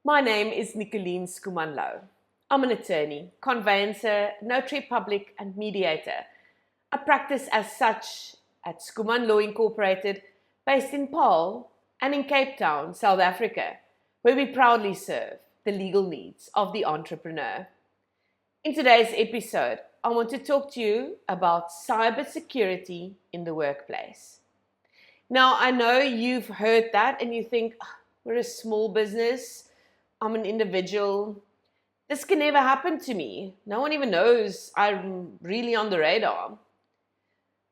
My name is Nicoline Skumanlo. I'm an attorney, conveyancer, notary public, and mediator. I practice as such at Skuman Law Incorporated, based in Paarl and in Cape Town, South Africa, where we proudly serve the legal needs of the entrepreneur. In today's episode, I want to talk to you about cybersecurity in the workplace. Now, I know you've heard that and you think, we're a small business, I'm an individual. This can never happen to me. No one even knows I'm really on the radar.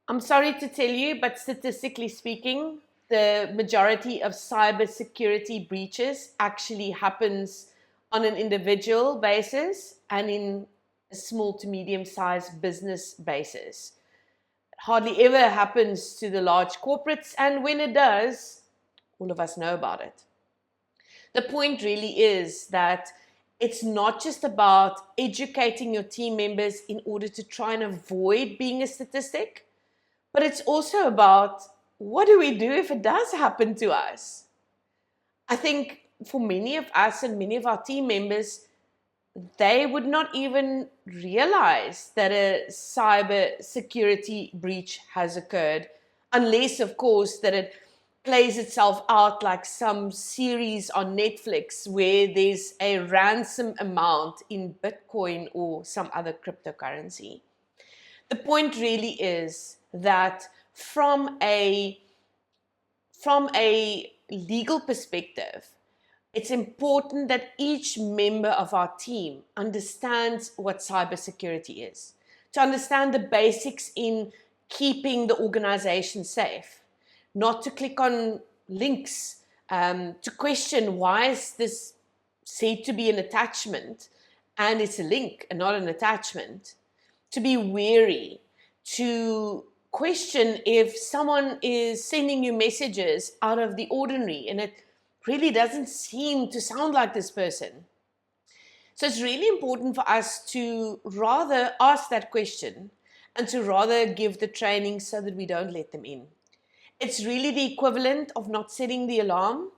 I'm sorry to tell you, but statistically speaking, the majority of cybersecurity breaches actually happens on an individual basis and in a small to medium-sized business basis. It hardly ever happens to the large corporates, and when it does, all of us know about it. The point really is that it's not just about educating your team members in order to try and avoid being a statistic, but it's also about what do we do if it does happen to us? I think for many of us and many of our team members, they would not even realize that a cyber security breach has occurred, unless, of course, that it plays itself out like some series on Netflix where there's a ransom amount in Bitcoin or some other cryptocurrency. The point really is that from a legal perspective, it's important that each member of our team understands what cybersecurity is, to understand the basics in keeping the organization safe, not to click on links, to question why is this said to be an attachment and it's a link and not an attachment, to be wary, to question if someone is sending you messages out of the ordinary and it really doesn't seem to sound like this person. So it's really important for us to rather ask that question and to rather give the training so that we don't let them in. It's really the equivalent of not setting the alarm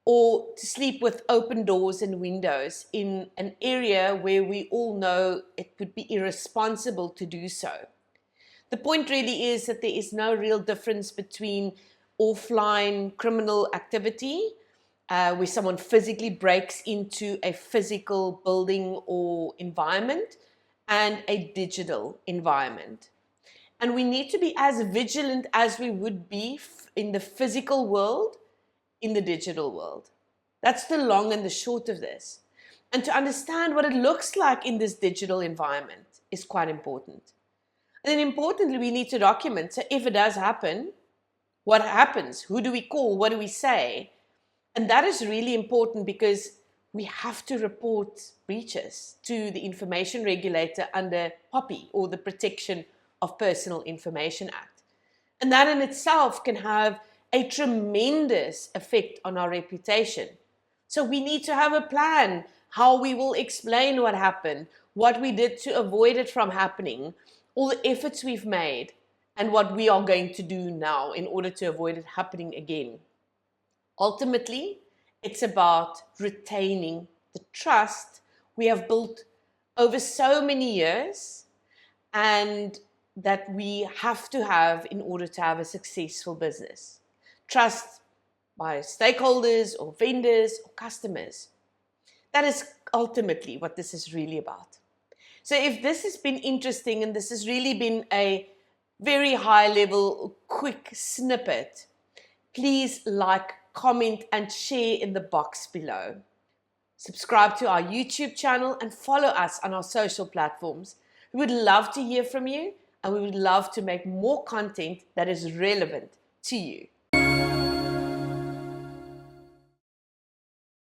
or to sleep with open doors and windows in an area where we all know it would be irresponsible to do so. The point really is that there is no real difference between offline criminal activity, where someone physically breaks into a physical building or environment, and a digital environment. And we need to be as vigilant as we would be in the physical world, in the digital world. That's the long and the short of this. And to understand what it looks like in this digital environment is quite important. And then importantly, we need to document. So if it does happen, what happens? Who do we call? What do we say? And that is really important because we have to report breaches to the information regulator under POPI, or the Protection of Personal Information Act. And that in itself can have a tremendous effect on our reputation. So we need to have a plan, how we will explain what happened, what we did to avoid it from happening, all the efforts we've made, and what we are going to do now in order to avoid it happening again. Ultimately, it's about retaining the trust we have built over so many years and that we have to have in order to have a successful business. Trust by stakeholders or vendors or customers. That is ultimately what this is really about. So if this has been interesting and this has really been a very high level, quick snippet, please like, comment and share in the box below. Subscribe to our YouTube channel and follow us on our social platforms. We would love to hear from you, and we would love to make more content that is relevant to you.